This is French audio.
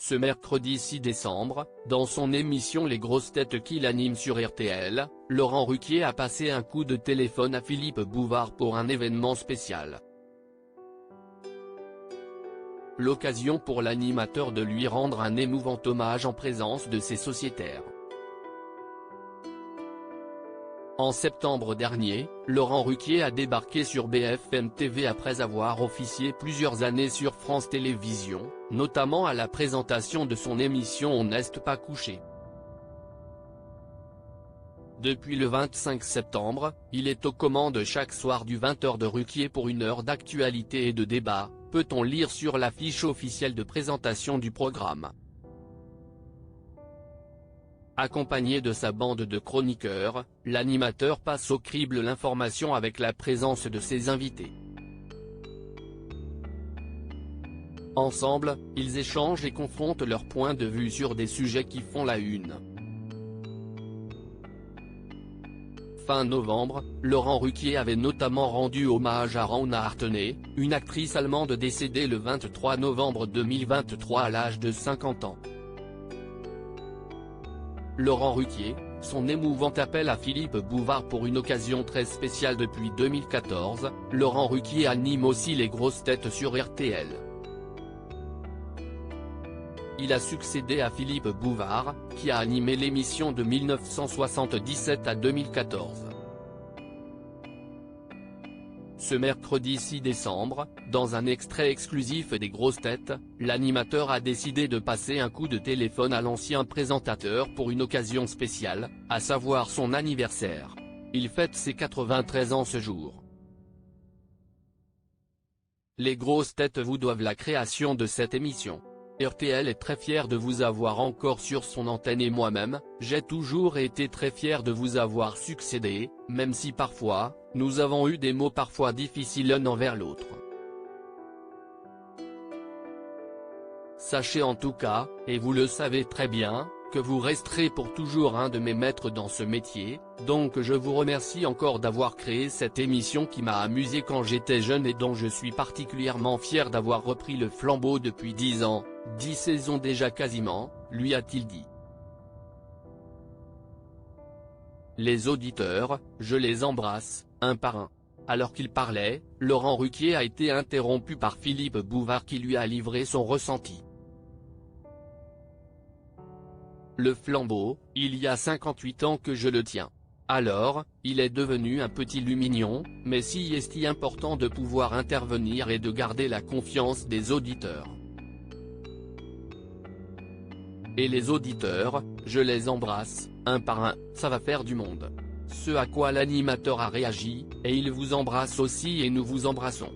Ce mercredi 6 décembre, dans son émission Les grosses têtes qu'il anime sur RTL, Laurent Ruquier a passé un coup de téléphone à Philippe Bouvard pour un événement spécial. L'occasion pour l'animateur de lui rendre un émouvant hommage en présence de ses sociétaires. En septembre dernier, Laurent Ruquier a débarqué sur BFM TV après avoir officié plusieurs années sur France Télévisions, notamment à la présentation de son émission On n'est pas couché. Depuis le 25 septembre, il est aux commandes chaque soir du 20h de Ruquier pour une heure d'actualité et de débat, peut-on lire sur l'affiche officielle de présentation du programme. Accompagné de sa bande de chroniqueurs, l'animateur passe au crible l'information avec la présence de ses invités. Ensemble, ils échangent et confrontent leurs points de vue sur des sujets qui font la une. Fin novembre, Laurent Ruquier avait notamment rendu hommage à Rona Arthanet, une actrice allemande décédée le 23 novembre 2023 à l'âge de 50 ans. Laurent Ruquier, son émouvant appel à Philippe Bouvard pour une occasion très spéciale depuis 2014, Laurent Ruquier anime aussi Les grosses têtes sur RTL. Il a succédé à Philippe Bouvard, qui a animé l'émission de 1977 à 2014. Ce mercredi 6 décembre, dans un extrait exclusif des grosses têtes, l'animateur a décidé de passer un coup de téléphone à l'ancien présentateur pour une occasion spéciale, à savoir son anniversaire. Il fête ses 93 ans ce jour. Les grosses têtes vous doivent la création de cette émission. RTL est très fier de vous avoir encore sur son antenne et moi-même, j'ai toujours été très fier de vous avoir succédé, même si parfois, nous avons eu des mots parfois difficiles l'un envers l'autre. Sachez en tout cas, et vous le savez très bien, que vous resterez pour toujours un de mes maîtres dans ce métier, donc je vous remercie encore d'avoir créé cette émission qui m'a amusé quand j'étais jeune et dont je suis particulièrement fier d'avoir repris le flambeau depuis 10 ans, 10 saisons déjà quasiment, lui a-t-il dit. Les auditeurs, je les embrasse, un par un. Alors qu'il parlait, Laurent Ruquier a été interrompu par Philippe Bouvard qui lui a livré son ressenti. Le flambeau, il y a 58 ans que je le tiens. Alors, il est devenu un petit lumignon, mais si est-il important de pouvoir intervenir et de garder la confiance des auditeurs. Et les auditeurs, je les embrasse, un par un, ça va faire du monde. Ce à quoi l'animateur a réagi, et il vous embrasse aussi et nous vous embrassons.